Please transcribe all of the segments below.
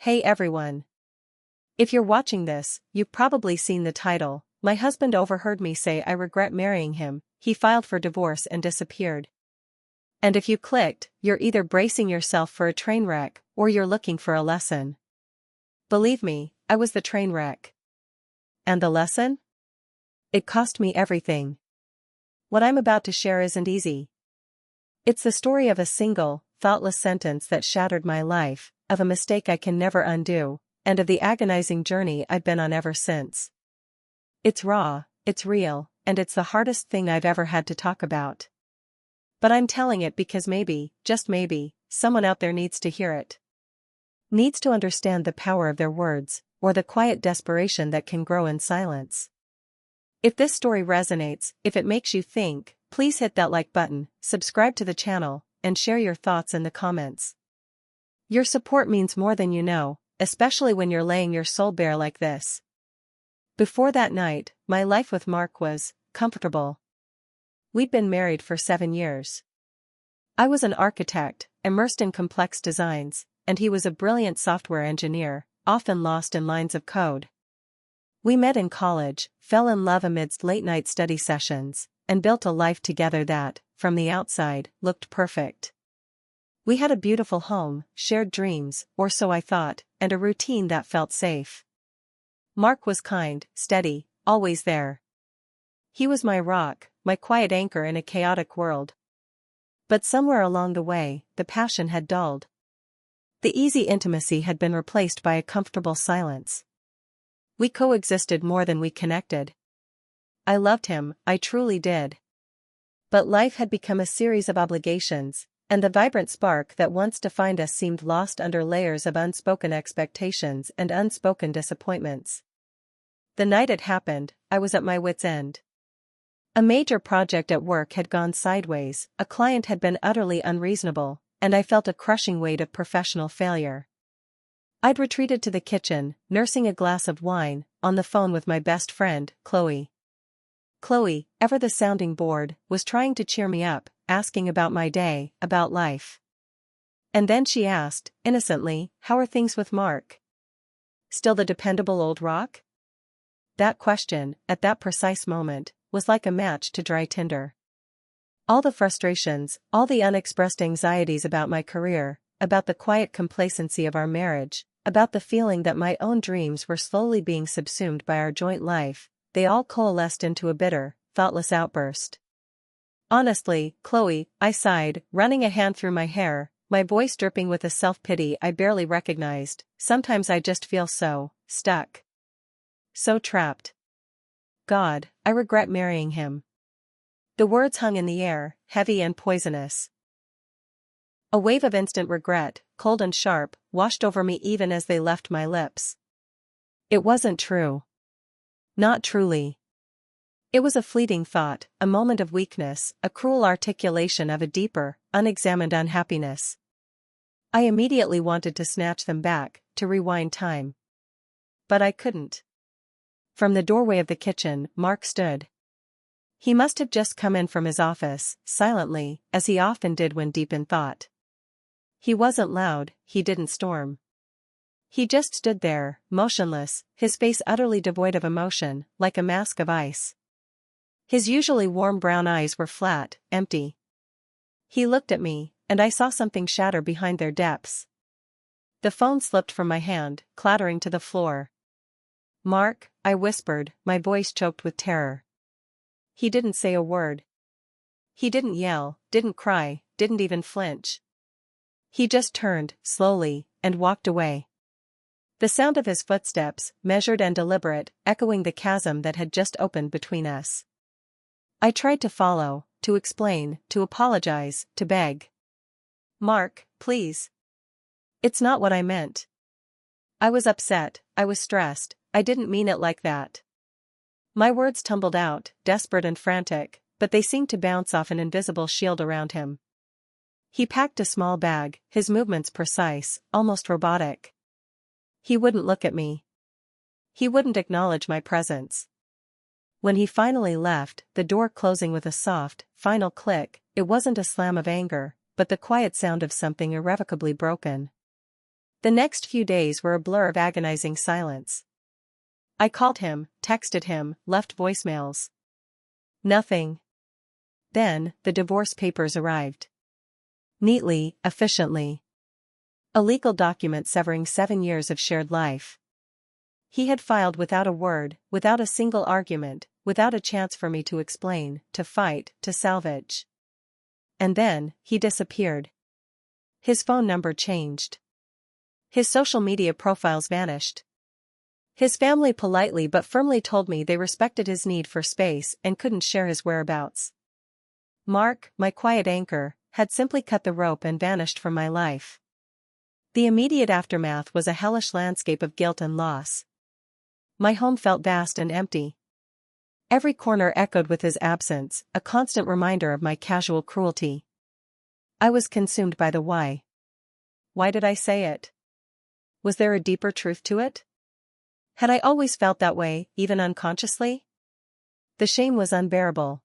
Hey everyone. If you're watching this, you've probably seen the title. My husband overheard me say I regret marrying him, he filed for divorce and disappeared. And if you clicked, you're either bracing yourself for a train wreck, or you're looking for a lesson. Believe me, I was the train wreck. And the lesson? It cost me everything. What I'm about to share isn't easy. It's the story of a single, thoughtless sentence that shattered my life, of a mistake I can never undo, and of the agonizing journey I've been on ever since. It's raw, it's real, and it's the hardest thing I've ever had to talk about. But I'm telling it because maybe, just maybe, someone out there needs to hear it. Needs to understand the power of their words, or the quiet desperation that can grow in silence. If this story resonates, if it makes you think, please hit that like button, subscribe to the channel, and share your thoughts in the comments. Your support means more than you know, especially when you're laying your soul bare like this. Before that night, my life with Mark was comfortable. We'd been married for 7 years. I was an architect, immersed in complex designs, and he was a brilliant software engineer, often lost in lines of code. We met in college, fell in love amidst late-night study sessions, and built a life together that, from the outside, looked perfect. We had a beautiful home, shared dreams, or so I thought, and a routine that felt safe. Mark was kind, steady, always there. He was my rock, my quiet anchor in a chaotic world. But somewhere along the way, the passion had dulled. The easy intimacy had been replaced by a comfortable silence. We coexisted more than we connected. I loved him, I truly did. But life had become a series of obligations, and the vibrant spark that once defined us seemed lost under layers of unspoken expectations and unspoken disappointments. The night it happened, I was at my wit's end. A major project at work had gone sideways, a client had been utterly unreasonable, and I felt a crushing weight of professional failure. I'd retreated to the kitchen, nursing a glass of wine, on the phone with my best friend, Chloe. Chloe, ever the sounding board, was trying to cheer me up, asking about my day, about life. And then she asked, innocently, "How are things with Mark? Still the dependable old rock?" That question, at that precise moment, was like a match to dry tinder. All the frustrations, all the unexpressed anxieties about my career, about the quiet complacency of our marriage, about the feeling that my own dreams were slowly being subsumed by our joint life, they all coalesced into a bitter, thoughtless outburst. "Honestly, Chloe," I sighed, running a hand through my hair, my voice dripping with a self-pity I barely recognized, "sometimes I just feel so stuck. So trapped. God, I regret marrying him." The words hung in the air, heavy and poisonous. A wave of instant regret, cold and sharp, washed over me even as they left my lips. It wasn't true. Not truly. It was a fleeting thought, a moment of weakness, a cruel articulation of a deeper, unexamined unhappiness. I immediately wanted to snatch them back, to rewind time. But I couldn't. From the doorway of the kitchen, Mark stood. He must have just come in from his office, silently, as he often did when deep in thought. He wasn't loud, he didn't storm. He just stood there, motionless, his face utterly devoid of emotion, like a mask of ice. His usually warm brown eyes were flat, empty. He looked at me, and I saw something shatter behind their depths. The phone slipped from my hand, clattering to the floor. "Mark," I whispered, my voice choked with terror. He didn't say a word. He didn't yell, didn't cry, didn't even flinch. He just turned, slowly, and walked away. The sound of his footsteps, measured and deliberate, echoing the chasm that had just opened between us. I tried to follow, to explain, to apologize, to beg. "Mark, please. It's not what I meant. I was upset, I was stressed, I didn't mean it like that." My words tumbled out, desperate and frantic, but they seemed to bounce off an invisible shield around him. He packed a small bag, his movements precise, almost robotic. He wouldn't look at me. He wouldn't acknowledge my presence. When he finally left, the door closing with a soft, final click, it wasn't a slam of anger, but the quiet sound of something irrevocably broken. The next few days were a blur of agonizing silence. I called him, texted him, left voicemails. Nothing. Then, the divorce papers arrived. Neatly, efficiently. A legal document severing 7 years of shared life. He had filed without a word, without a single argument, without a chance for me to explain, to fight, to salvage. And then, he disappeared. His phone number changed. His social media profiles vanished. His family politely but firmly told me they respected his need for space and couldn't share his whereabouts. Mark, my quiet anchor, had simply cut the rope and vanished from my life. The immediate aftermath was a hellish landscape of guilt and loss. My home felt vast and empty. Every corner echoed with his absence, a constant reminder of my casual cruelty. I was consumed by the why. Why did I say it? Was there a deeper truth to it? Had I always felt that way, even unconsciously? The shame was unbearable.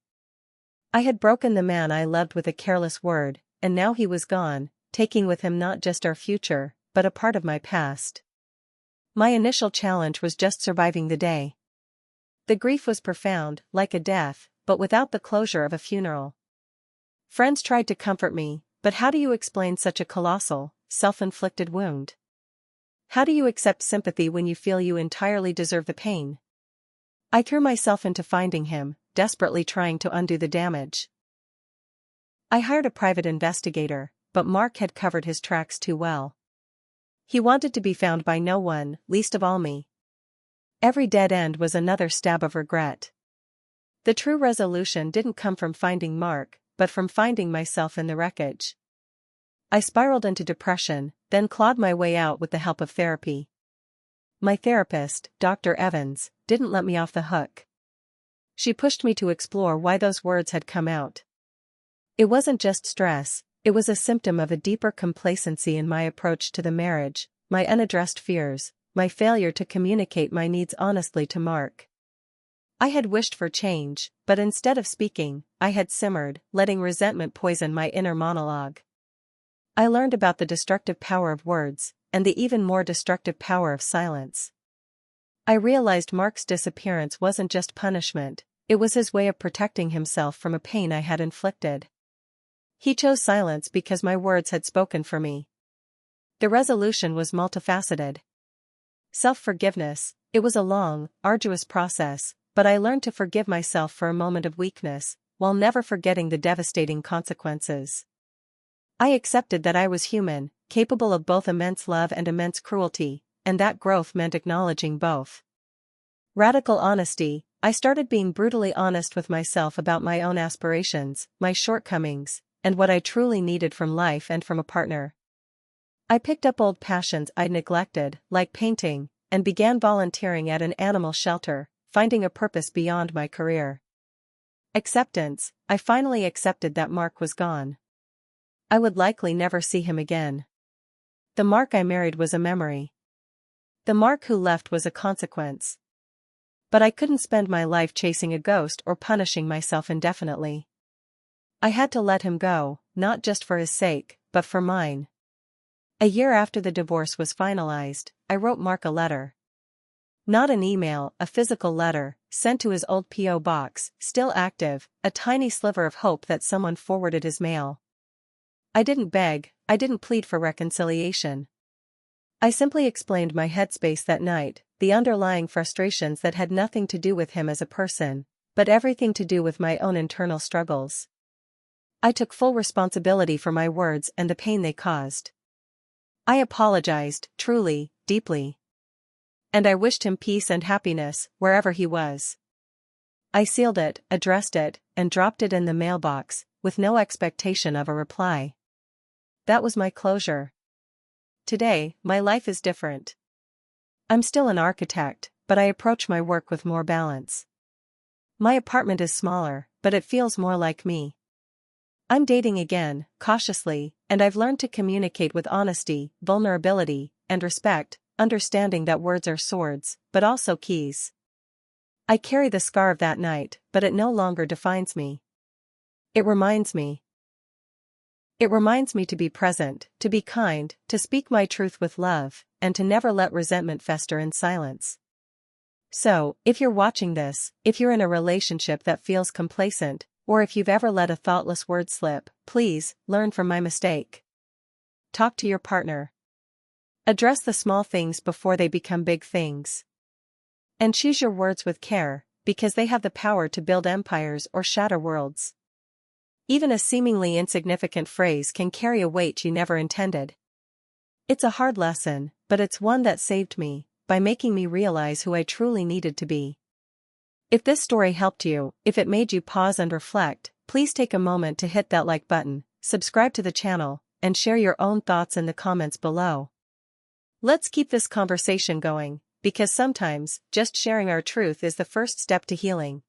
I had broken the man I loved with a careless word, and now he was gone, taking with him not just our future, but a part of my past. My initial challenge was just surviving the day. The grief was profound, like a death, but without the closure of a funeral. Friends tried to comfort me, but how do you explain such a colossal, self-inflicted wound? How do you accept sympathy when you feel you entirely deserve the pain? I threw myself into finding him, desperately trying to undo the damage. I hired a private investigator, but Mark had covered his tracks too well. He wanted to be found by no one, least of all me. Every dead end was another stab of regret. The true resolution didn't come from finding Mark, but from finding myself in the wreckage. I spiraled into depression, then clawed my way out with the help of therapy. My therapist, Dr. Evans, didn't let me off the hook. She pushed me to explore why those words had come out. It wasn't just stress, it was a symptom of a deeper complacency in my approach to the marriage, my unaddressed fears, my failure to communicate my needs honestly to Mark. I had wished for change, but instead of speaking, I had simmered, letting resentment poison my inner monologue. I learned about the destructive power of words, and the even more destructive power of silence. I realized Mark's disappearance wasn't just punishment, it was his way of protecting himself from a pain I had inflicted. He chose silence because my words had spoken for me. The resolution was multifaceted. Self-forgiveness, it was a long, arduous process, but I learned to forgive myself for a moment of weakness, while never forgetting the devastating consequences. I accepted that I was human, capable of both immense love and immense cruelty, and that growth meant acknowledging both. Radical honesty, I started being brutally honest with myself about my own aspirations, my shortcomings, and what I truly needed from life and from a partner. I picked up old passions I'd neglected, like painting, and began volunteering at an animal shelter, finding a purpose beyond my career. Acceptance, I finally accepted that Mark was gone. I would likely never see him again. The Mark I married was a memory. The Mark who left was a consequence. But I couldn't spend my life chasing a ghost or punishing myself indefinitely. I had to let him go, not just for his sake, but for mine. A year after the divorce was finalized, I wrote Mark a letter. Not an email, a physical letter, sent to his old P.O. box, still active, a tiny sliver of hope that someone forwarded his mail. I didn't beg, I didn't plead for reconciliation. I simply explained my headspace that night, the underlying frustrations that had nothing to do with him as a person, but everything to do with my own internal struggles. I took full responsibility for my words and the pain they caused. I apologized, truly, deeply. And I wished him peace and happiness, wherever he was. I sealed it, addressed it, and dropped it in the mailbox, with no expectation of a reply. That was my closure. Today, my life is different. I'm still an architect, but I approach my work with more balance. My apartment is smaller, but it feels more like me. I'm dating again, cautiously, and I've learned to communicate with honesty, vulnerability, and respect, understanding that words are swords, but also keys. I carry the scar of that night, but it no longer defines me. It reminds me. It reminds me to be present, to be kind, to speak my truth with love, and to never let resentment fester in silence. So, if you're watching this, if you're in a relationship that feels complacent, or if you've ever let a thoughtless word slip, please, learn from my mistake. Talk to your partner. Address the small things before they become big things. And choose your words with care, because they have the power to build empires or shatter worlds. Even a seemingly insignificant phrase can carry a weight you never intended. It's a hard lesson, but it's one that saved me, by making me realize who I truly needed to be. If this story helped you, if it made you pause and reflect, please take a moment to hit that like button, subscribe to the channel, and share your own thoughts in the comments below. Let's keep this conversation going, because sometimes, just sharing our truth is the first step to healing.